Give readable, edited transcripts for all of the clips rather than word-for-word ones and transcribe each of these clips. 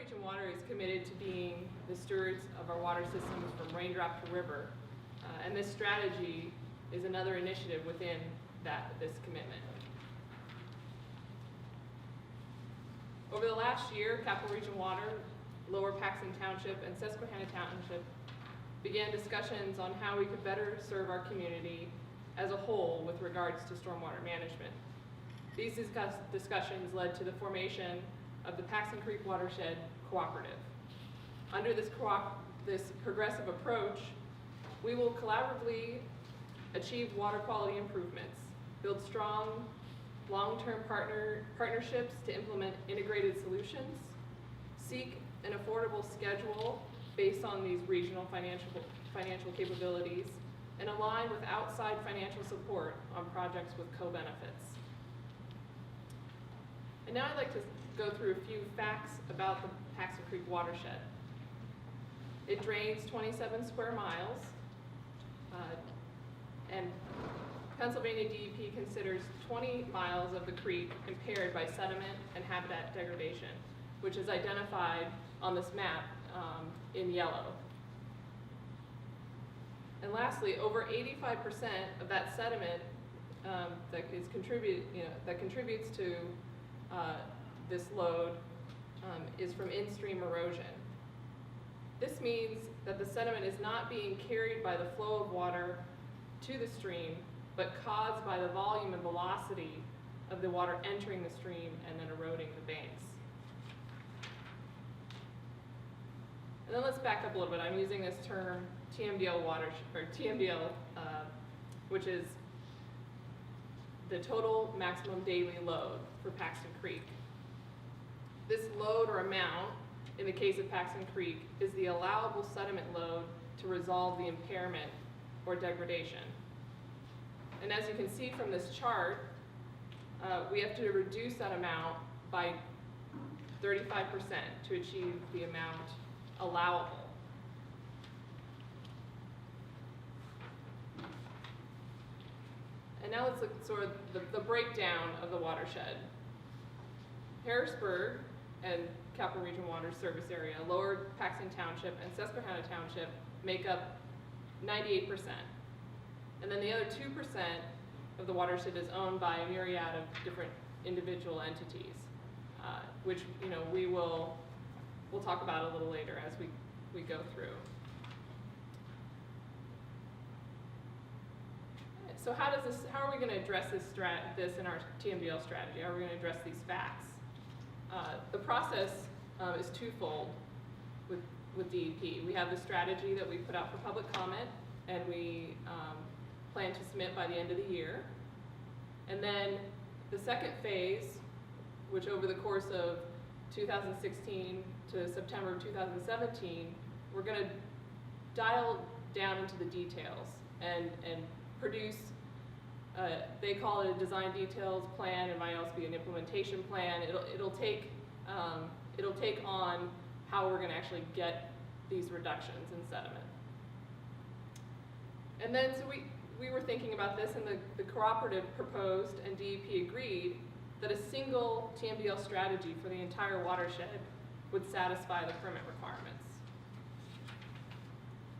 Region Water is committed to being the stewards of our water systems from raindrop to river, and this strategy is another initiative within this commitment. Over the last year, Capital Region Water, Lower Paxton Township, and Susquehanna Township began discussions on how we could better serve our community as a whole with regards to stormwater management. These discussions led to the formation of the Paxton Creek Watershed Cooperative. Under this progressive approach, we will collaboratively achieve water quality improvements, build strong long-term partnerships to implement integrated solutions, seek an affordable schedule based on these regional financial capabilities, and align with outside financial support on projects with co-benefits. And now I'd like to go through a few facts about the Paxton Creek watershed. It drains 27 square miles, and Pennsylvania DEP considers 20 miles of the creek impaired by sediment and habitat degradation, which is identified on this map in yellow. And lastly, over 85% of that sediment that contributes to this load is from in-stream erosion. This means that the sediment is not being carried by the flow of water to the stream, but caused by the volume and velocity of the water entering the stream and then eroding the banks. And then let's back up a little bit. I'm using this term TMDL which is the total maximum daily load for Paxton Creek. This load or amount, in the case of Paxton Creek, is the allowable sediment load to resolve the impairment or degradation. And as you can see from this chart, we have to reduce that amount by 35% to achieve the amount allowable. And now let's look at sort of the breakdown of the watershed. Harrisburg and Capital Region Water service area, Lower Paxton Township, and Susquehanna Township make up 98%. And then the other 2% of the watershed is owned by a myriad of different individual entities, which we'll talk about a little later as we go through. So how are we going to address this in our TMDL strategy? How are we going to address these facts? The process is twofold with DEP. We have the strategy that we put out for public comment, and we plan to submit by the end of the year. And then the second phase, which over the course of 2016 to September of 2017, we're going to dial down into the details and produce, they call it a design details plan. It might also be an implementation plan. It'll take on how we're going to actually get these reductions in sediment. And then so we were thinking about this, and the cooperative proposed and DEP agreed that a single TMDL strategy for the entire watershed would satisfy the permit requirements.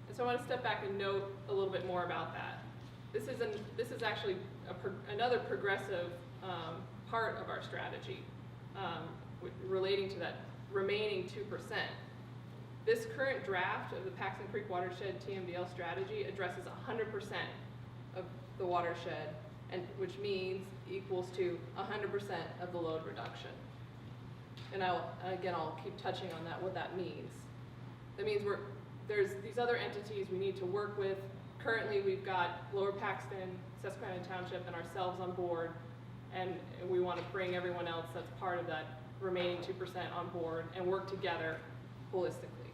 And so I want to step back and note a little bit more about that. This is actually another progressive part of our strategy relating to that remaining 2%. This current draft of the Paxton Creek Watershed TMDL strategy addresses 100% of the watershed, and which means equals to 100% of the load reduction. And I'll keep touching on that, what that means. That means there's these other entities we need to work with. Currently, we've got Lower Paxton, Susquehanna Township, and ourselves on board, and we want to bring everyone else that's part of that remaining 2% on board and work together holistically.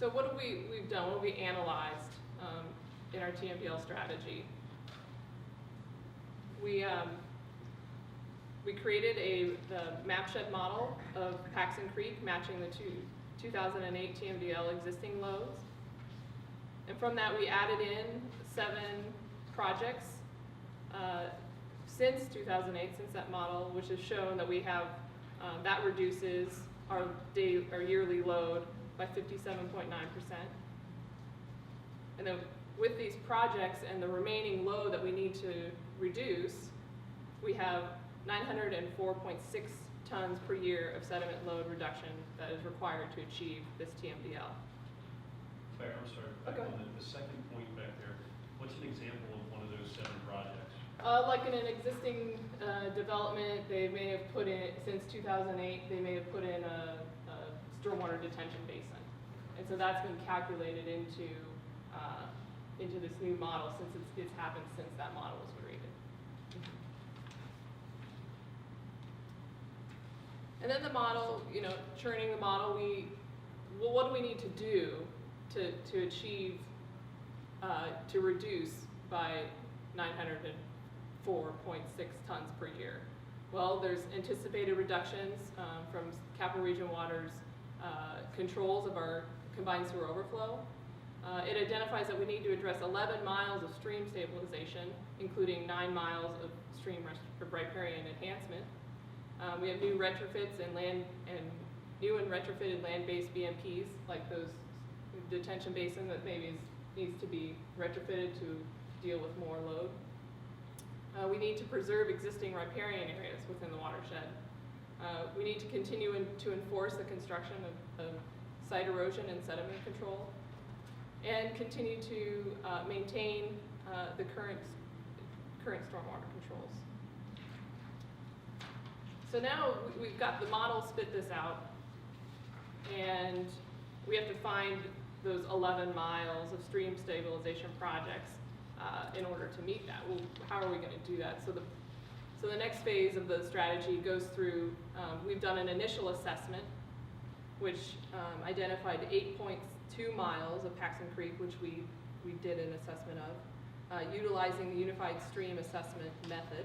So what have we've done? What have we analyzed in our TMDL strategy? We created the map shed model of Paxton Creek, matching the 2008 TMDL existing loads. And from that, we added in 7 projects, since 2008, since that model, which has shown that we have, that reduces our yearly load by 57.9%. And then with these projects and the remaining load that we need to reduce, we have 904.6 tons per year of sediment load reduction that is required to achieve this TMDL. I'm sorry, back on the second point back there, what's an example of one of those 7 projects? Like in an existing development, they may have put in, since 2008, they may have put in a stormwater detention basin. And so that's been calculated into this new model, since it's happened since that model was created. And then the model, churning the model, what do we need to do to achieve, to reduce by 904.6 tons per year? Well, there's anticipated reductions from Capital Region Water's controls of our combined sewer overflow. It identifies that we need to address 11 miles of stream stabilization, including 9 miles of stream riparian enhancement. We have new retrofits and new and retrofitted land-based BMPs, like those detention basin that maybe needs to be retrofitted to deal with more load. We need to preserve existing riparian areas within the watershed. We need to continue to enforce the construction of site erosion and sediment control, and continue to maintain the current stormwater controls. So now we've got the model spit this out, and we have to find those 11 miles of stream stabilization projects in order to meet that. Well, how are we going to do that? So the next phase of the strategy goes through, we've done an initial assessment, which identified 8.2 miles of Paxton Creek, which we did an assessment of, utilizing the Unified Stream Assessment Method.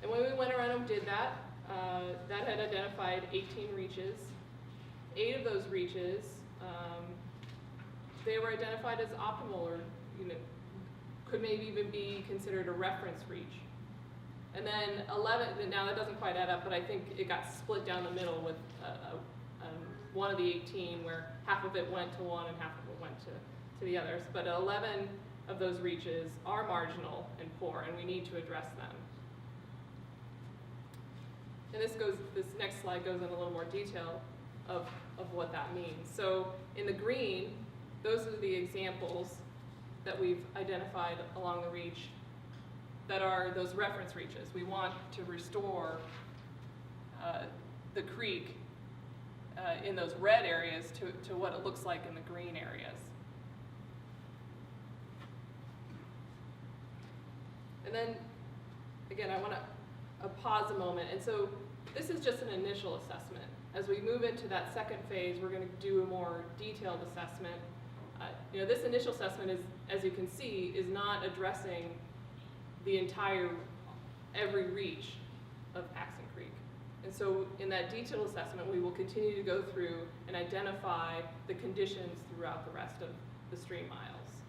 And when we went around and did that, that had identified 18 reaches. 8 of those reaches, they were identified as optimal, or could maybe even be considered a reference reach. And then 11, now that doesn't quite add up, but I think it got split down the middle with one of the 18 where half of it went to one and half of it went to the others. But 11 of those reaches are marginal and poor, and we need to address them. And this next slide goes in a little more detail of what that means. So in the green, those are the examples that we've identified along the reach that are those reference reaches. We want to restore the creek in those red areas to what it looks like in the green areas. And then, again, I want to pause a moment. And so this is just an initial assessment. As we move into that second phase, we're going to do a more detailed assessment. This initial assessment is, as you can see, is not addressing the every reach of Paxton Creek. And so in that detailed assessment, we will continue to go through and identify the conditions throughout the rest of the stream miles.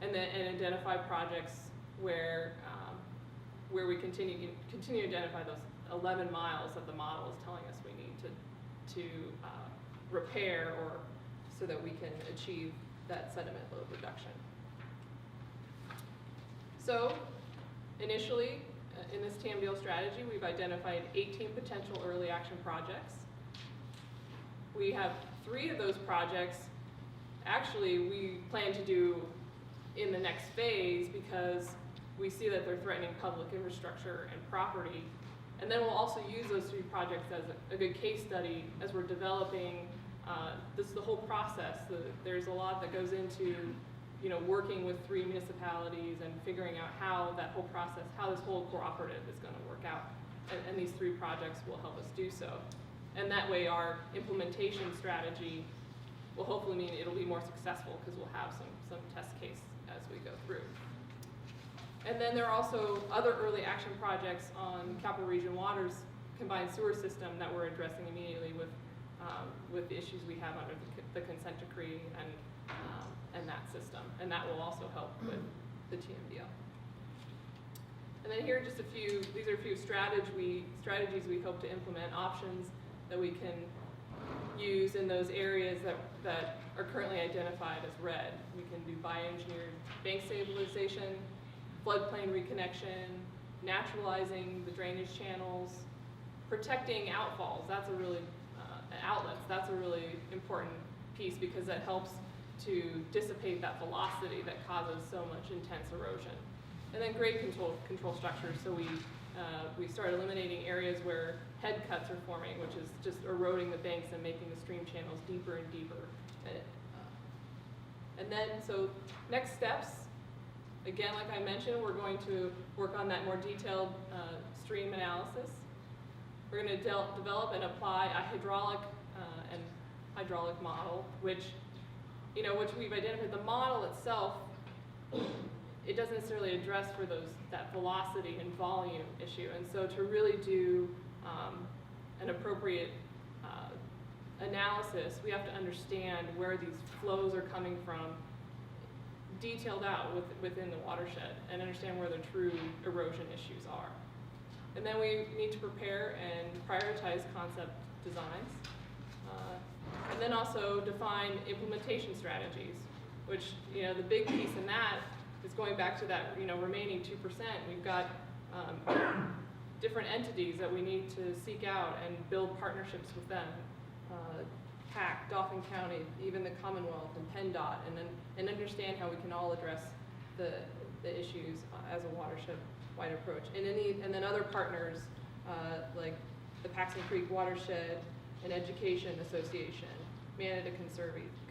And identify projects where we continue to identify those 11 miles that the model is telling us we need to repair, or so that we can achieve that sediment load reduction. So initially, in this TMDL strategy, we've identified 18 potential early action projects. We have 3 of those projects, actually, we plan to do in the next phase because we see that they're threatening public infrastructure and property. And then we'll also use those 3 projects as a good case study as we're developing the whole process. There's a lot that goes into working with 3 municipalities and figuring out how that whole process, how this whole cooperative is going to work out. And these 3 projects will help us do so. And that way our implementation strategy will hopefully mean it'll be more successful because we'll have some test case as we go through. And then there are also other early action projects on Capital Region Water's combined sewer system that we're addressing immediately with the issues we have under the consent decree and that system. And that will also help with the TMDL. And then here are just these are a few strategies we hope to implement, options that we can use in those areas that are currently identified as red. We can do bioengineered bank stabilization, floodplain reconnection, naturalizing the drainage channels, protecting outfalls. That's a really, outlets, that's a really important piece because that helps to dissipate that velocity that causes so much intense erosion. And then grade control structures, so we start eliminating areas where head cuts are forming, which is just eroding the banks and making the stream channels deeper and deeper. And then, so next steps, again, like I mentioned, we're going to work on that more detailed stream analysis. We're going to develop and apply a hydraulic model, which we've identified. The model itself, it doesn't necessarily address for that velocity and volume issue. And so to really do an appropriate analysis, we have to understand where these flows are coming from, detailed out within the watershed, and understand where the true erosion issues are. And then we need to prepare and prioritize concept designs. And then also define implementation strategies, which, the big piece in that is going back to that, remaining 2%. We've got different entities that we need to seek out and build partnerships with them. PAC, Dauphin County, even the Commonwealth and PennDOT, and understand how we can all address the issues as a watershed-wide approach. And then other partners like the Paxton Creek Watershed and Education Association, Manatee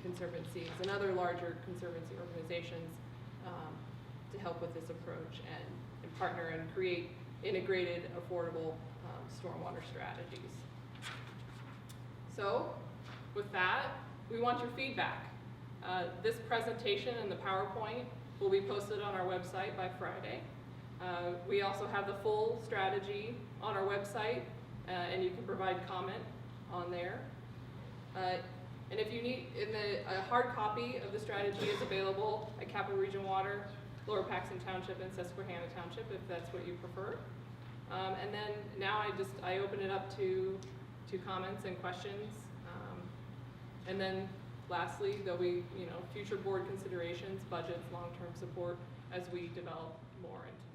Conservancies, and other larger conservancy organizations to help with this approach and partner and create integrated, affordable stormwater strategies. So, with that, we want your feedback. This presentation and the PowerPoint will be posted on our website by Friday. We also have the full strategy on our website, and you can provide comment on there. And if you need, a hard copy of the strategy is available at Capital Region Water, Lower Paxton Township, and Susquehanna Township, if that's what you prefer. And then now I open it up to comments and questions. And then lastly, there'll be future board considerations, budgets, long-term support as we develop more into